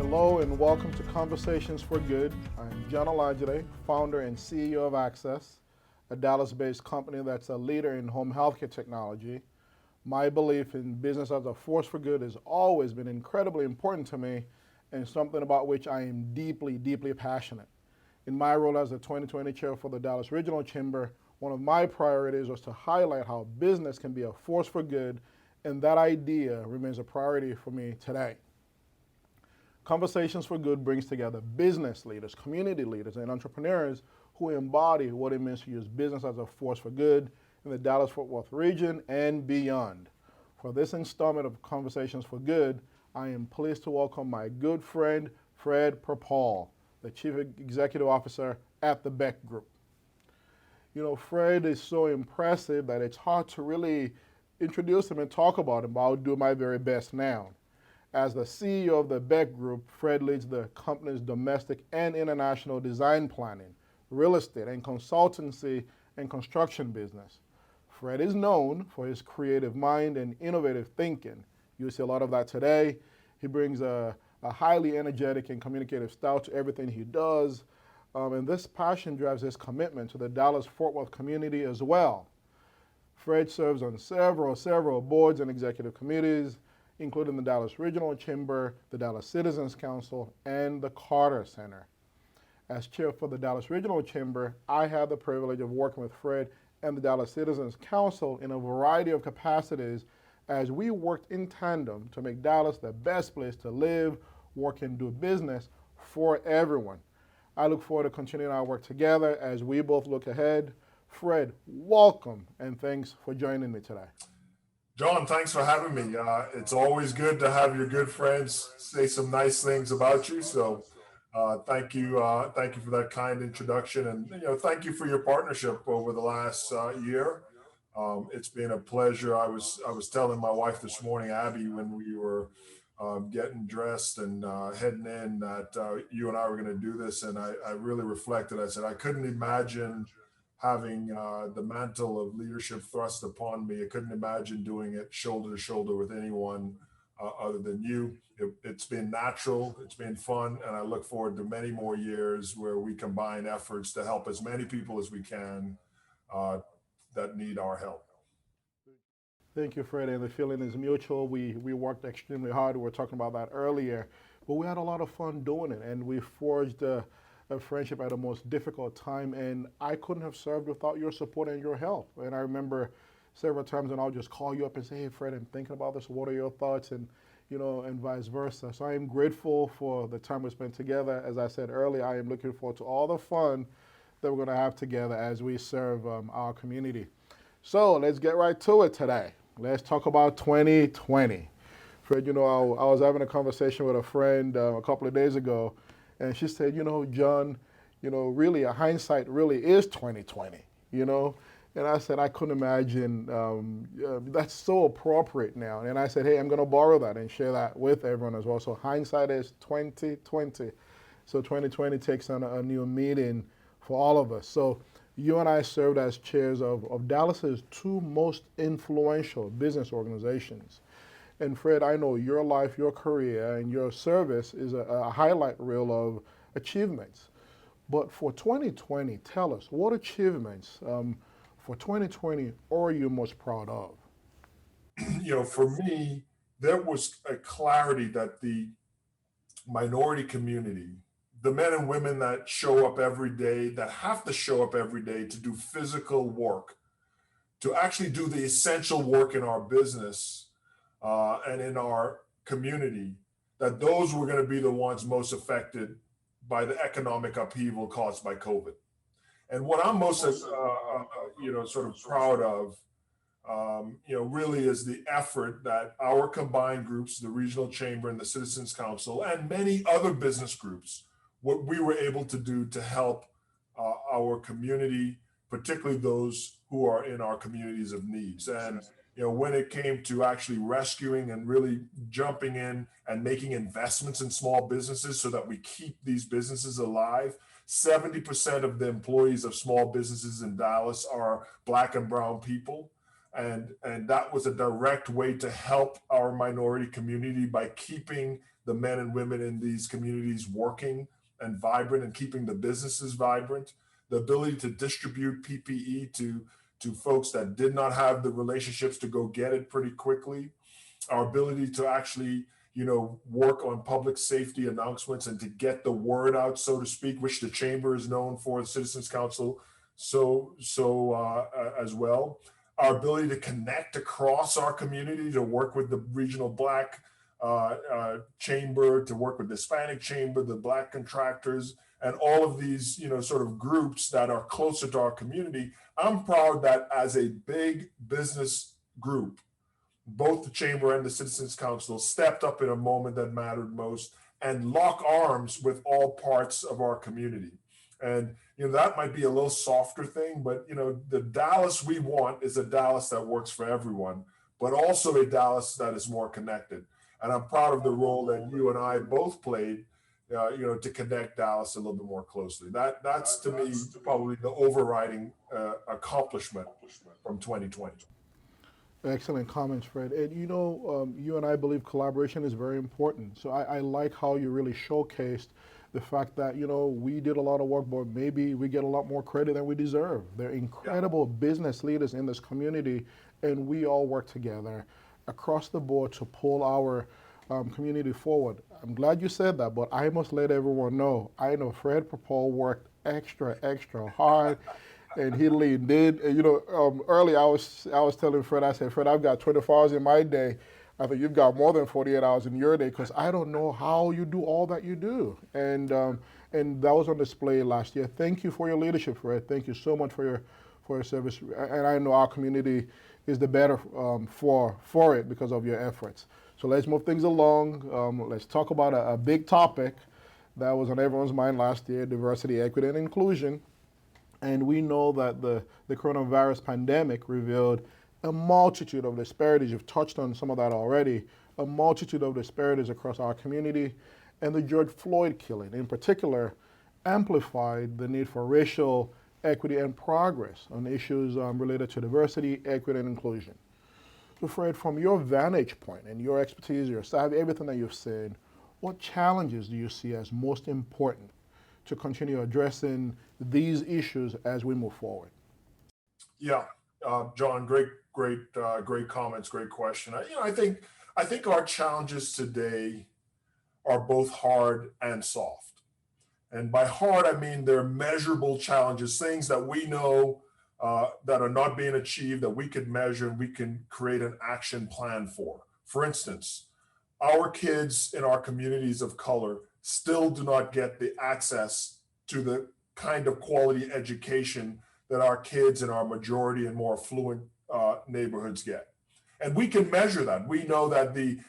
Hello and welcome to Conversations for Good. I'm John Olajide, founder and CEO of Axxess, a Dallas-based company that's a leader in home healthcare technology. My belief in business as a force for good has always been incredibly important to me and something about which I am deeply, deeply passionate. In my role as the 2020 chair for the Dallas Regional Chamber, one of my priorities was to highlight how business can be a force for good, and that idea remains a priority for me today. Conversations for Good brings together business leaders, community leaders, and entrepreneurs who embody what it means to use business as a force for good in the Dallas-Fort Worth region and beyond. For this installment of Conversations for Good, I am pleased to welcome my good friend, Fred Perpall, the Chief Executive Officer at the Beck Group. You know, Fred is so impressive that it's hard to really introduce him and talk about him, but I'll do my very best now. As the CEO of the Beck Group, Fred leads the company's domestic and international design planning, real estate, and consultancy and construction business. Fred is known for his creative mind and innovative thinking. You'll see a lot of that today. He brings a highly energetic and communicative style to everything he does, and this passion drives his commitment to the Dallas-Fort Worth community as well. Fred serves on several boards and executive committees, including the Dallas Regional Chamber, the Dallas Citizens Council, and the Carter Center. As chair for the Dallas Regional Chamber, I had the privilege of working with Fred and the Dallas Citizens Council in a variety of capacities as we worked in tandem to make Dallas the best place to live, work, and do business for everyone. I look forward to continuing our work together as we both look ahead. Fred, welcome, and thanks for joining me today. John, thanks for having me. It's always good to have your good friends say some nice things about you. So thank you for that kind introduction, and thank you for your partnership over the last year. It's been a pleasure. I was telling my wife this morning, Abby, when we were getting dressed and heading in, that you and I were going to do this, and I really reflected. I said I couldn't imagine having the mantle of leadership thrust upon me. I couldn't imagine doing it shoulder to shoulder with anyone other than you. It's been natural, it's been fun, and I look forward to many more years where we combine efforts to help as many people as we can that need our help. Thank you, Fred, and the feeling is mutual. We worked extremely hard. We were talking about that earlier, but we had a lot of fun doing it, and we forged a friendship at a most difficult time, and I couldn't have served without your support and your help. And I remember several times when I'll just call you up and say, hey, Fred, I'm thinking about this. What are your thoughts? And and vice versa. So I am grateful for the time we spent together. As I said earlier, I am looking forward to all the fun that we're going to have together as we serve our community. So let's get right to it today. Let's talk about 2020. Fred, I was having a conversation with a friend a couple of days ago, and she said, John, really, hindsight really is 2020, And I said, I couldn't imagine, that's so appropriate now. And I said, hey, I'm going to borrow that and share that with everyone as well. So hindsight is 2020. So 2020 takes on a new meaning for all of us. So you and I served as chairs of Dallas's two most influential business organizations. And Fred, I know your life, your career, and your service is a highlight reel of achievements. But for 2020, tell us, what achievements for 2020 are you most proud of? For me, there was a clarity that the minority community, the men and women that show up every day, that have to show up every day to do physical work, to actually do the essential work in our business, and in our community, that those were going to be the ones most affected by the economic upheaval caused by COVID. And what I'm most, sort of proud of, really is the effort that our combined groups, the Regional Chamber and the Citizens Council, and many other business groups, what we were able to do to help our community, particularly those who are in our communities of needs. And when it came to actually rescuing and really jumping in and making investments in small businesses so that we keep these businesses alive, 70% of the employees of small businesses in Dallas are Black and brown people. And that was a direct way to help our minority community by keeping the men and women in these communities working and vibrant and keeping the businesses vibrant, the ability to distribute PPE to folks that did not have the relationships to go get it pretty quickly, our ability to actually, work on public safety announcements and to get the word out, so to speak, which the chamber is known for, the Citizens Council, as well. Our ability to connect across our community, to work with the regional Black chamber, to work with the Hispanic chamber, the Black contractors, and all of these, sort of groups that are closer to our community. I'm proud that as a big business group, both the chamber and the Citizens Council stepped up in a moment that mattered most and lock arms with all parts of our community. And that might be a little softer thing, but the Dallas we want is a Dallas that works for everyone, but also a Dallas that is more connected. And I'm proud of the role that you and I both played, to connect Dallas a little bit more closely. That's to me probably the overriding accomplishment from 2020. Excellent comments, Fred. And you and I believe collaboration is very important. So I like how you really showcased the fact that, we did a lot of work, but maybe we get a lot more credit than we deserve. They're incredible business leaders in this community, and we all work together across the board to pull our community forward. I'm glad you said that, but I must let everyone know, I know Fred Perpall worked extra hard. And he leaned in. And, early I was telling Fred, I said, Fred, I've got 24 hours in my day. I think you've got more than 48 hours in your day, because I don't know how you do all that you do. And that was on display last year. Thank you for your leadership, Fred. Thank you so much for your service. And I know our community is the better for it because of your efforts. So let's move things along. Let's talk about a big topic that was on everyone's mind last year: diversity, equity, and inclusion. And we know that the coronavirus pandemic revealed a multitude of disparities. You've touched on some of that already. A multitude of disparities across our community. And the George Floyd killing, in particular, amplified the need for racial equity and progress on issues related to diversity, equity, and inclusion. So Fred, from your vantage point and your expertise, your side, everything that you've said, what challenges do you see as most important to continue addressing these issues as we move forward? Yeah, John, great comments, great question. I think our challenges today are both hard and soft. And by hard, I mean they're measurable challenges, things that we know that are not being achieved, that we could measure and we can create an action plan for. For instance, our kids in our communities of color still do not get the access to the kind of quality education that our kids in our majority and more affluent neighborhoods get. And we can measure that. We know that the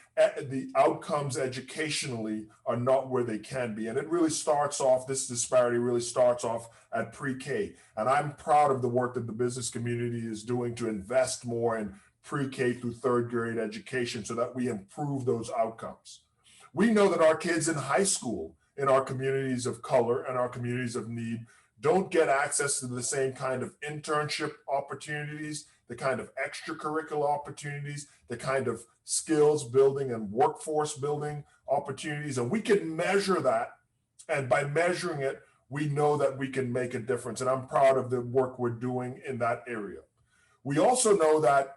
outcomes educationally are not where they can be. And it really starts off, this disparity really starts off at pre-K. And I'm proud of the work that the business community is doing to invest more in pre-K through third grade education so that we improve those outcomes. We know that our kids in high school in our communities of color and our communities of need don't get access to the same kind of internship opportunities, the kind of extracurricular opportunities, the kind of skills building and workforce building opportunities. And we can measure that. And by measuring it, we know that we can make a difference. And I'm proud of the work we're doing in that area. We also know that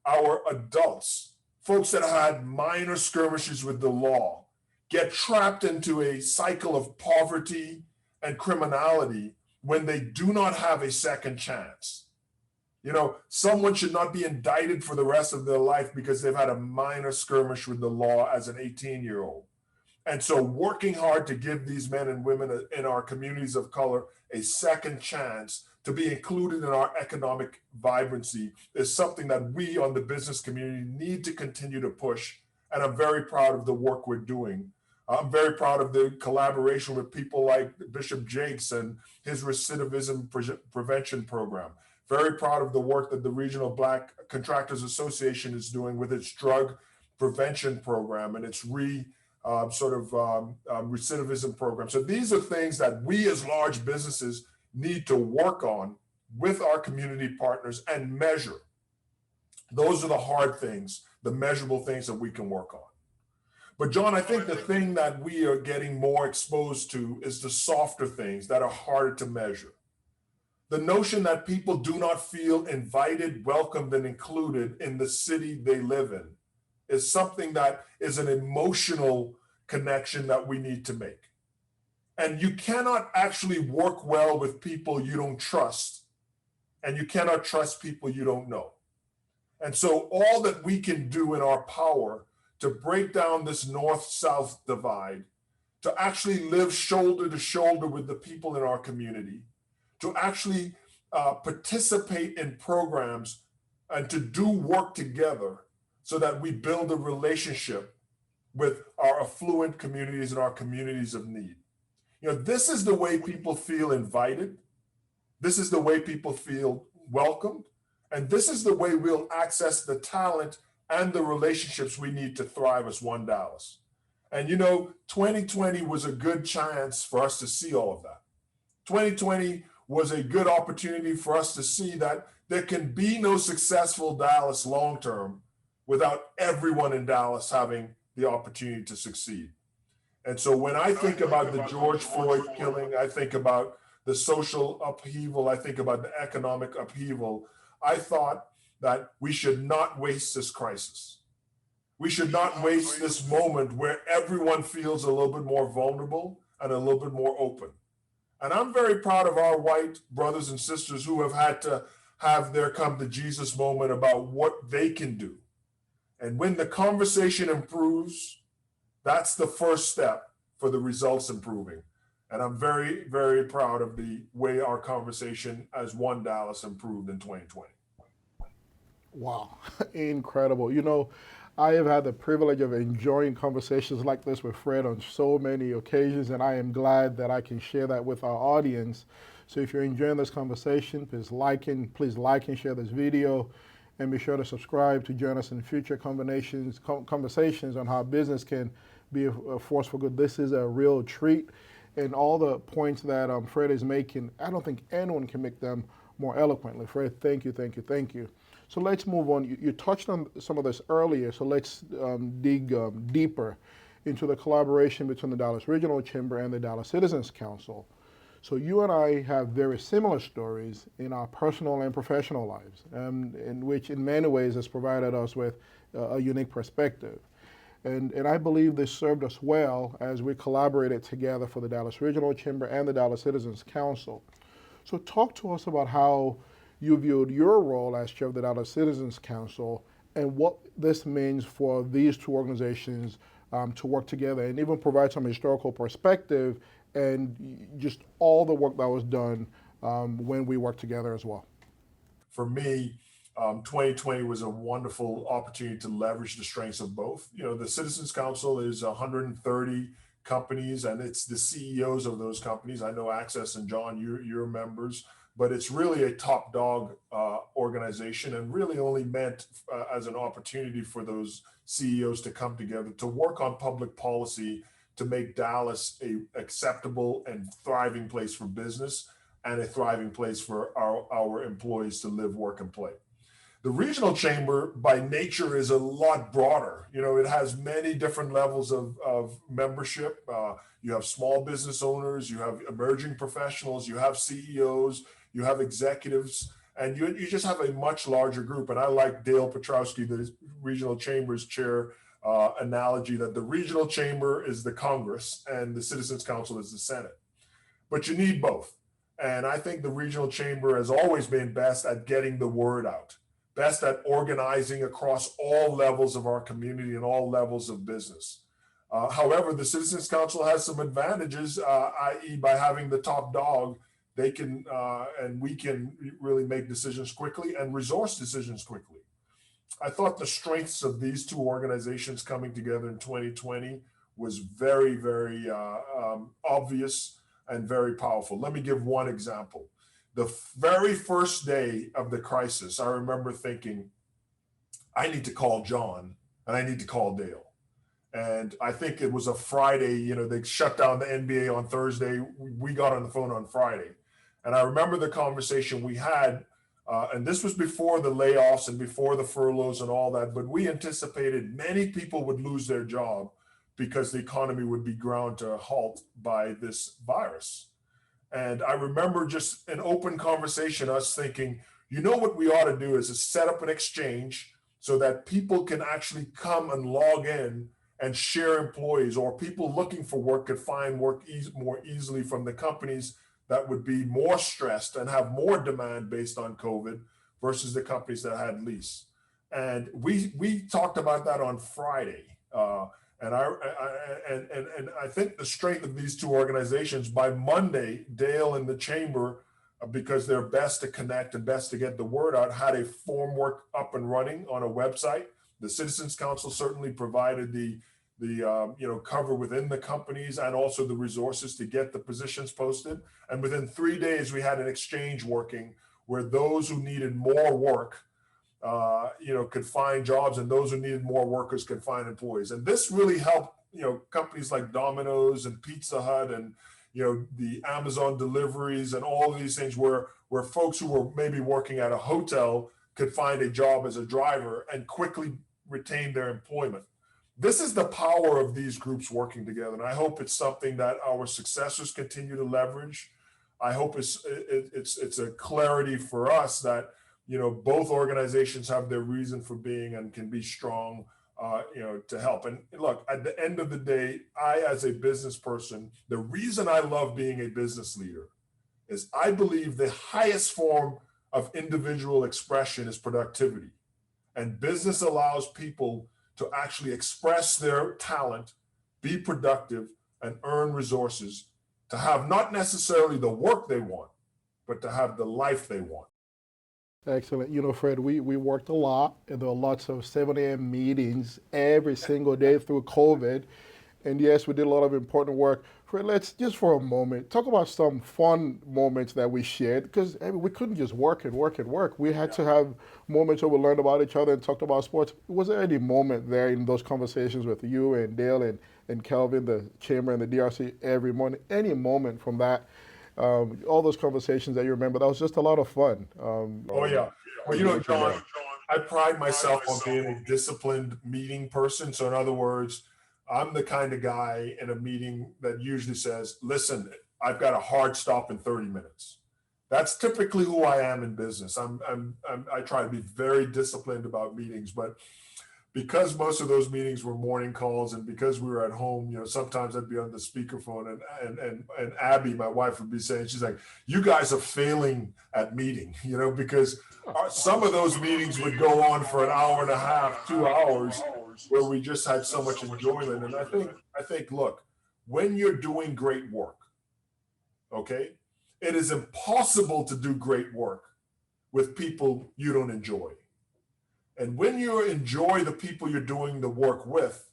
our adults, folks that had minor skirmishes with the law, get trapped into a cycle of poverty and criminality when they do not have a second chance. Someone should not be indicted for the rest of their life because they've had a minor skirmish with the law as an 18-year-old. And so working hard to give these men and women in our communities of color a second chance to be included in our economic vibrancy is something that we on the business community need to continue to push. And I'm very proud of the work we're doing. I'm very proud of the collaboration with people like Bishop Jakes and his recidivism prevention program. Very proud of the work that the Regional Black Contractors Association is doing with its drug prevention program and its recidivism program. So these are things that we as large businesses need to work on with our community partners and measure. Those are the hard things, the measurable things that we can work on. But John, I think the thing that we are getting more exposed to is the softer things that are harder to measure. The notion that people do not feel invited, welcomed, and included in the city they live in is something that is an emotional connection that we need to make. And you cannot actually work well with people you don't trust, and you cannot trust people you don't know. And so all that we can do in our power to break down this north-south divide, to actually live shoulder to shoulder with the people in our community, to actually participate in programs and to do work together so that we build a relationship with our affluent communities and our communities of need. You know, this is the way people feel invited. This is the way people feel welcomed. And this is the way we'll access the talent and the relationships we need to thrive as One Dallas. And you know, 2020 was a good chance for us to see all of that. 2020 was a good opportunity for us to see that there can be no successful Dallas long-term without everyone in Dallas having the opportunity to succeed. And so when I think about the George Floyd killing, I think about the social upheaval, I think about the economic upheaval, I thought that we should not waste this crisis. We should not waste this moment where everyone feels a little bit more vulnerable and a little bit more open. And I'm very proud of our white brothers and sisters who have had to have their come to Jesus moment about what they can do. And when the conversation improves, that's the first step for the results improving. And I'm very, very proud of the way our conversation as One Dallas improved in 2020. Wow, incredible. You know, I have had the privilege of enjoying conversations like this with Fred on so many occasions, and I am glad that I can share that with our audience. So if you're enjoying this conversation, please like and share this video, and be sure to subscribe to join us in future conversations on how business can be a force for good. This is a real treat, and all the points that Fred is making, I don't think anyone can make them more eloquently. Fred, thank you, thank you, thank you. So let's move on. You touched on some of this earlier, so let's dig deeper into the collaboration between the Dallas Regional Chamber and the Dallas Citizens Council. So you and I have very similar stories in our personal and professional lives, in which in many ways has provided us with a unique perspective. And I believe this served us well as we collaborated together for the Dallas Regional Chamber and the Dallas Citizens Council. So talk to us about how you viewed your role as chair of the Dallas Citizens Council and what this means for these two organizations to work together, and even provide some historical perspective and just all the work that was done when we worked together as well. For me, 2020 was a wonderful opportunity to leverage the strengths of both. You know, the Citizens Council is 130 companies, and it's the CEOs of those companies. I know Axxess and John, you're members, but it's really a top dog organization, and really only meant as an opportunity for those CEOs to come together to work on public policy to make Dallas a acceptable and thriving place for business and a thriving place for our employees to live, work, and play. The regional chamber by nature is a lot broader. You know, it has many different levels of membership. You have small business owners, you have emerging professionals, you have CEOs, you have executives, and you just have a much larger group. And I like Dale Petrowski, the regional chamber's chair, analogy that the regional chamber is the Congress and the Citizens Council is the Senate. But you need both. And I think the regional chamber has always been best at getting the word out, best at organizing across all levels of our community and all levels of business. However, the Citizens Council has some advantages, i.e. by having the top dog, they can and we can really make decisions quickly and resource decisions quickly. I thought the strengths of these two organizations coming together in 2020 was very, very obvious and very powerful. Let me give one example. The very first day of the crisis, I remember thinking, I need to call John and I need to call Dale. And I think it was a Friday, you know, they shut down the NBA on Thursday. We got on the phone on Friday. And I remember the conversation we had, and this was before the layoffs and before the furloughs and all that, but we anticipated many people would lose their job because the economy would be ground to a halt by this virus. And I remember just an open conversation, us thinking, you know what we ought to do is set up an exchange so that people can actually come and log in and share employees, or people looking for work could find work more easily from the companies that would be more stressed and have more demand based on COVID versus the companies that had lease. And we talked about that on Friday. And I think the strength of these two organizations, by Monday, Dale and the Chamber, because they're best to connect and best to get the word out, had a formwork up and running on a website. The Citizens Council certainly provided the cover within the companies and also the resources to get the positions posted. And within 3 days, we had an exchange working where those who needed more work could find jobs, and those who needed more workers could find employees. And this really helped, companies like Domino's and Pizza Hut and, the Amazon deliveries and all of these things where folks who were maybe working at a hotel could find a job as a driver and quickly retain their employment. This is the power of these groups working together. And I hope it's something that our successors continue to leverage. I hope it's a clarity for us that, both organizations have their reason for being and can be strong, to help. And look, at the end of the day, I, as a business person, the reason I love being a business leader is I believe the highest form of individual expression is productivity. And business allows people to actually express their talent, be productive, and earn resources to have not necessarily the work they want, but to have the life they want. Excellent. Fred, we worked a lot, and there were lots of 7 a.m. meetings every single day through COVID. And yes, we did a lot of important work. Fred, let's just for a moment talk about some fun moments that we shared, because we couldn't just work and work and work. We had to have moments where we learned about each other and talked about sports. Was there any moment there in those conversations with you and Dale and Kelvin, the Chamber and the DRC every morning, any moment from that? All those conversations that you remember, that was just a lot of fun. Oh yeah. Well, John, I pride myself on being a disciplined meeting person. So in other words, I'm the kind of guy in a meeting that usually says, listen, I've got a hard stop in 30 minutes. That's typically who I am in business. I try to be very disciplined about meetings, but because most of those meetings were morning calls, and because we were at home, sometimes I'd be on the speakerphone, and Abby, my wife, would be saying, she's like, you guys are failing at meeting, because some of those meetings would go on for an hour and a half, 2 hours, where we just had so much enjoyment. And I think, look, when you're doing great work, okay, it is impossible to do great work with people you don't enjoy. And when you enjoy the people you're doing the work with,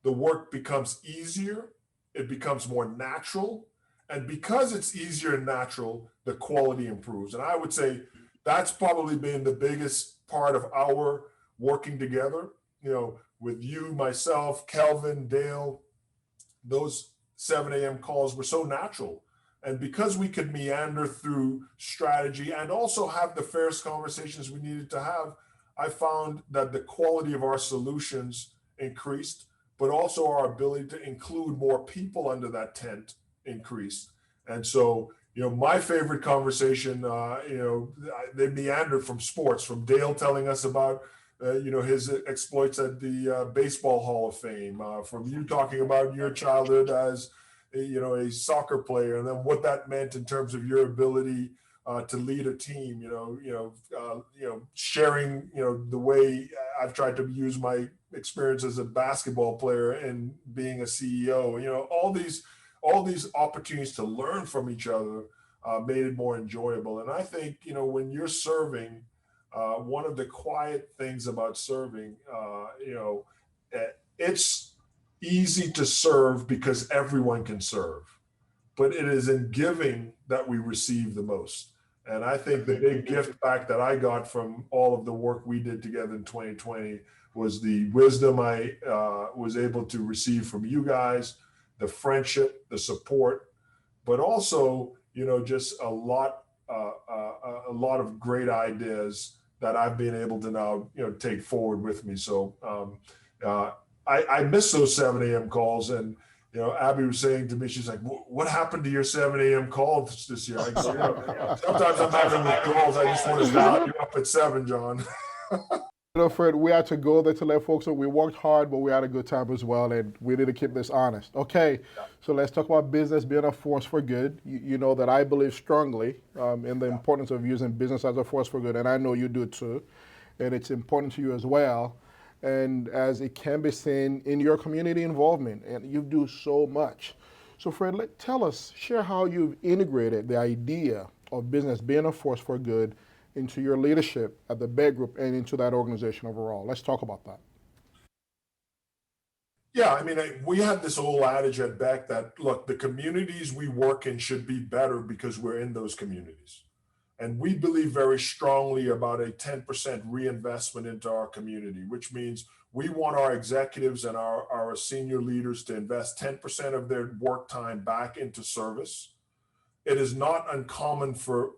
the work becomes easier, it becomes more natural. And because it's easier and natural, the quality improves. And I would say that's probably been the biggest part of our working together, with you, myself, Kelvin, Dale. Those 7 a.m. calls were so natural. And because we could meander through strategy and also have the fairest conversations we needed to have, I found that the quality of our solutions increased, but also our ability to include more people under that tent increased. And so, my favorite conversation, they meandered from sports, from Dale telling us about, his exploits at the Baseball Hall of Fame, from you talking about your childhood as, a soccer player, and then what that meant in terms of your ability to lead a team, sharing, the way I've tried to use my experience as a basketball player and being a CEO, all these opportunities to learn from each other made it more enjoyable. And I think, when you're serving, one of the quiet things about serving, it's easy to serve because everyone can serve, but it is in giving that we receive the most. And I think the big gift back that I got from all of the work we did together in 2020 was the wisdom I was able to receive from you guys, the friendship, the support, but also, just a lot of great ideas that I've been able to now, take forward with me. So I miss those 7 a.m. calls. And, Abby was saying to me, she's like, what happened to your 7 a.m. call this year? I go, sometimes I'm having withdrawals. I just want to dial you up at 7, John. Fred, we had to go there to let folks know we worked hard, but we had a good time as well, and we need to keep this honest. Okay, so let's talk about business being a force for good. You know that I believe strongly in the importance of using business as a force for good, and I know you do too, and it's important to you as well. And as it can be seen in your community involvement, and you do so much. So Fred, share how you've integrated the idea of business being a force for good into your leadership at the Beck Group and into that organization overall. Let's talk about that. Yeah, I mean, we had this old adage at Beck that, look, the communities we work in should be better because we're in those communities. And we believe very strongly about a 10% reinvestment into our community, which means we want our executives and our senior leaders to invest 10% of their work time back into service. It is not uncommon for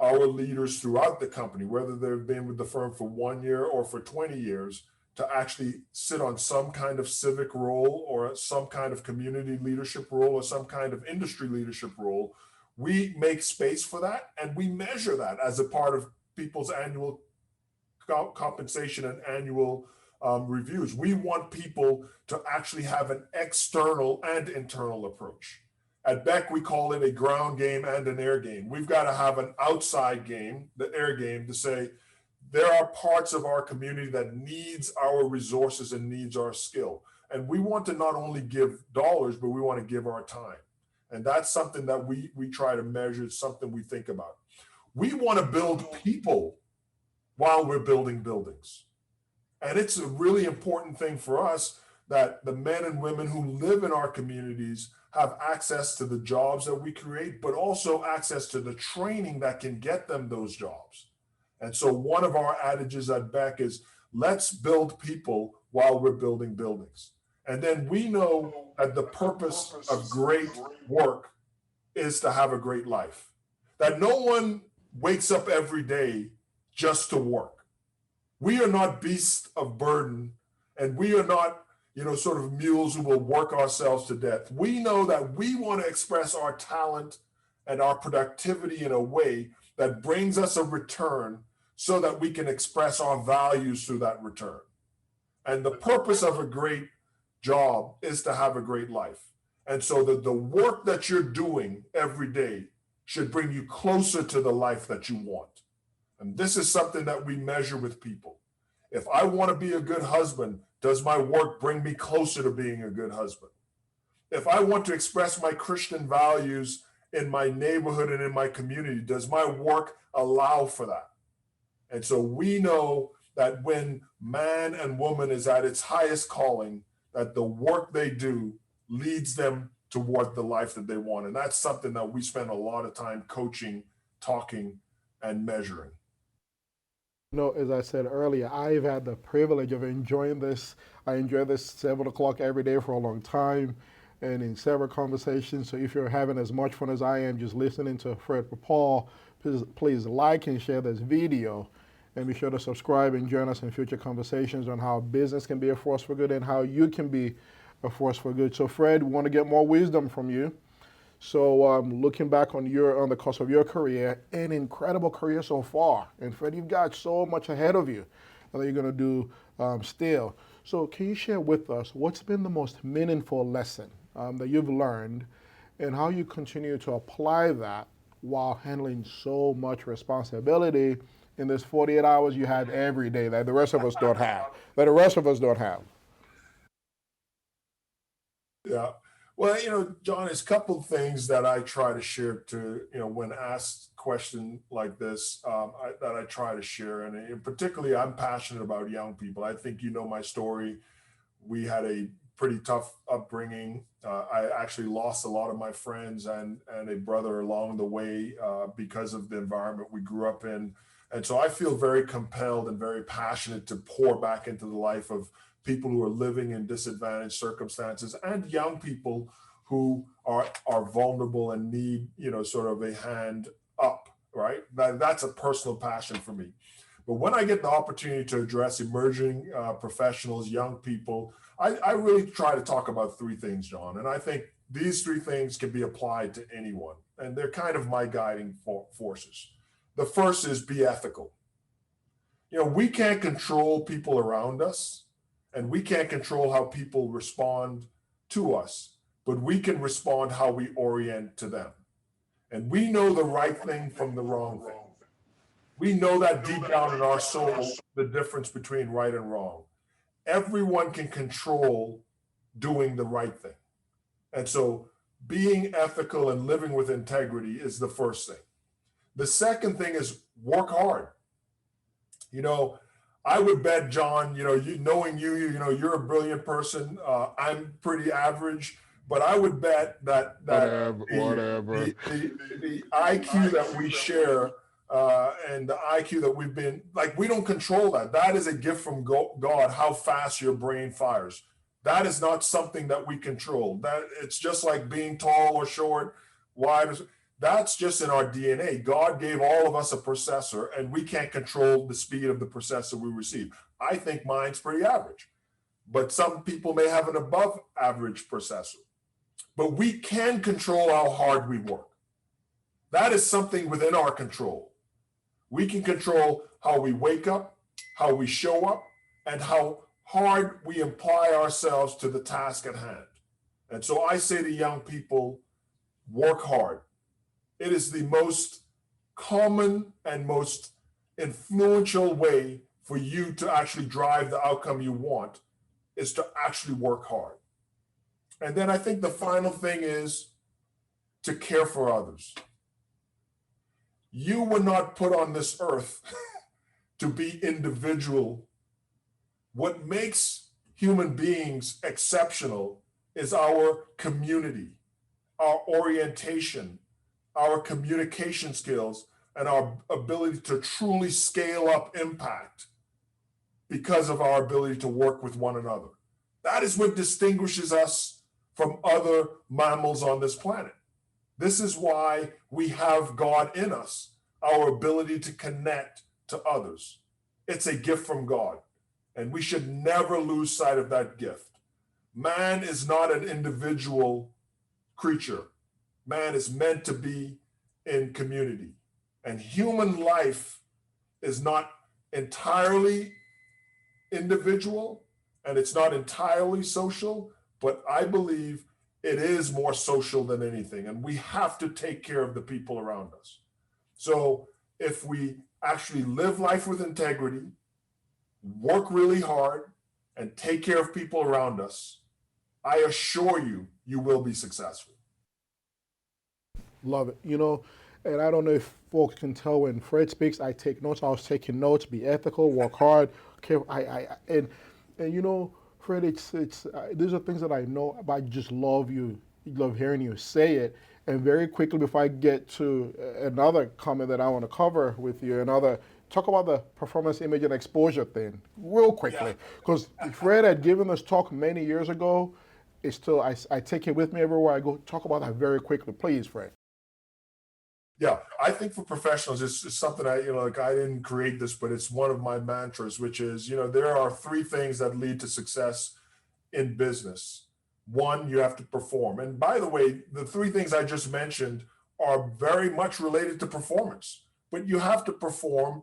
our leaders throughout the company, whether they've been with the firm for 1 year or for 20 years, to actually sit on some kind of civic role or some kind of community leadership role or some kind of industry leadership role. We make space for that, and we measure that as a part of people's annual compensation and annual reviews. We want people to actually have an external and internal approach. At Beck, we call it a ground game and an air game. We've got to have an outside game, the air game, to say there are parts of our community that needs our resources and needs our skill. And we want to not only give dollars, but we want to give our time. And that's something that we try to measure, something we think about. We want to build people while we're building buildings. And it's a really important thing for us that the men and women who live in our communities have access to the jobs that we create, but also access to the training that can get them those jobs. And so one of our adages at Beck is, let's build people while we're building buildings. And then we know that the purpose of great work is to have a great life. That no one wakes up every day just to work. We are not beasts of burden, and we are not sort of mules who will work ourselves to death. We know that we want to express our talent and our productivity in a way that brings us a return so that we can express our values through that return. And the purpose of a great job is to have a great life. And so the work that you're doing every day should bring you closer to the life that you want. And this is something that we measure with people. If I want to be a good husband, does my work bring me closer to being a good husband? If I want to express my Christian values in my neighborhood and in my community, does my work allow for that? And so we know that when man and woman is at its highest calling, that the work they do leads them toward the life that they want. And that's something that we spend a lot of time coaching, talking, and measuring. As I said earlier, I've had the privilege of enjoying this. I enjoy this 7 o'clock every day for a long time and in several conversations. So if you're having as much fun as I am just listening to Fred Perpall, please like and share this video, and be sure to subscribe and join us in future conversations on how business can be a force for good and how you can be a force for good. So Fred, we want to get more wisdom from you. So looking back on the course of your career, an incredible career so far. And Fred, you've got so much ahead of you that you're going to do still. So can you share with us what's been the most meaningful lesson that you've learned and how you continue to apply that while handling so much responsibility in this 48 hours you have every day that the rest of us don't have? Yeah. Well, John, there's a couple of things that I try to share when asked a question like this, that I try to share. And particularly, I'm passionate about young people. I think you know my story. We had a pretty tough upbringing. I actually lost a lot of my friends and a brother along the way because of the environment we grew up in. And so I feel very compelled and very passionate to pour back into the life of people who are living in disadvantaged circumstances and young people who are vulnerable and need, sort of a hand up, right? That's a personal passion for me. But when I get the opportunity to address emerging professionals, young people, I really try to talk about three things, John. And I think these three things can be applied to anyone. And they're kind of my guiding forces. The first is be ethical. You know, we can't control people around us, and we can't control how people respond to us, but we can respond how we orient to them. And we know the right thing from the wrong thing. We know that deep down in our soul, the difference between right and wrong. Everyone can control doing the right thing. And so being ethical and living with integrity is the first thing. The second thing is work hard. You know, I would bet, John, knowing you, you're a brilliant person. I'm pretty average, but I would bet that whatever. The IQ that we share and the IQ that we've been, like, we don't control that. That is a gift from God, how fast your brain fires. That is not something that we control. That it's just like being tall or short, wide. That's just in our DNA. God gave all of us a processor, and we can't control the speed of the processor we receive. I think mine's pretty average, but some people may have an above average processor. But we can control how hard we work. That is something within our control. We can control how we wake up, how we show up, and how hard we apply ourselves to the task at hand. And so I say to young people, work hard. It is the most common and most influential way for you to actually drive the outcome you want, is to actually work hard. And then I think the final thing is to care for others. You were not put on this earth to be individual. What makes human beings exceptional is our community, our orientation, our communication skills, and our ability to truly scale up impact because of our ability to work with one another. That is what distinguishes us from other mammals on this planet. This is why we have God in us, our ability to connect to others. It's a gift from God, and we should never lose sight of that gift. Man is not an individual creature. Man is meant to be in community. And human life is not entirely individual, and it's not entirely social, but I believe it is more social than anything. And we have to take care of the people around us. So if we actually live life with integrity, work really hard, and take care of people around us, I assure you, you will be successful. Love it. And I don't know if folks can tell when Fred speaks, I take notes. I was taking notes. Be ethical, work hard. Okay, and Fred, it's these are things that I know, but I just love hearing you say it. And very quickly, before I get to another comment that I want to cover with you, talk about the performance, image, and exposure thing real quickly, because Fred had given this talk many years ago. It's still, I take it with me everywhere I go. Talk about that very quickly, please, Fred. Yeah, I think for professionals, it's something I didn't create this, but it's one of my mantras, which is, there are three things that lead to success in business. One, you have to perform. And by the way, the three things I just mentioned are very much related to performance, but you have to perform.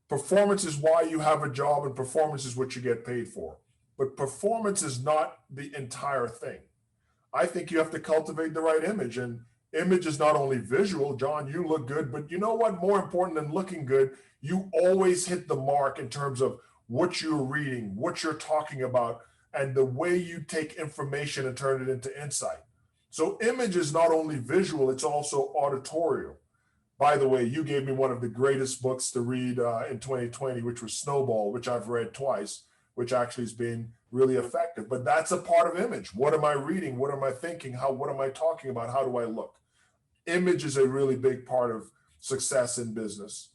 Performance is why you have a job, and performance is what you get paid for. But performance is not the entire thing. I think you have to cultivate the right image, and image is not only visual. John, you look good, but you know what? More important than looking good, you always hit the mark in terms of what you're reading, what you're talking about, and the way you take information and turn it into insight. So image is not only visual, it's also auditorial. By the way, you gave me one of the greatest books to read in 2020, which was Snowball, which I've read twice, which actually has been really effective. But that's a part of image. What am I reading? What am I thinking? What am I talking about? How do I look? Image is a really big part of success in business.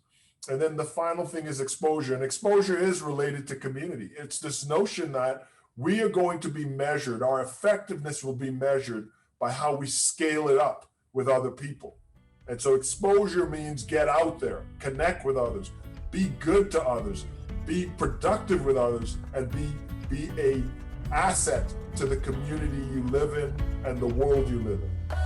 And then the final thing is exposure. And exposure is related to community. It's this notion that we are going to be measured. Our effectiveness will be measured by how we scale it up with other people. And so exposure means get out there, connect with others, be good to others, be productive with others, and be a asset to the community you live in and the world you live in.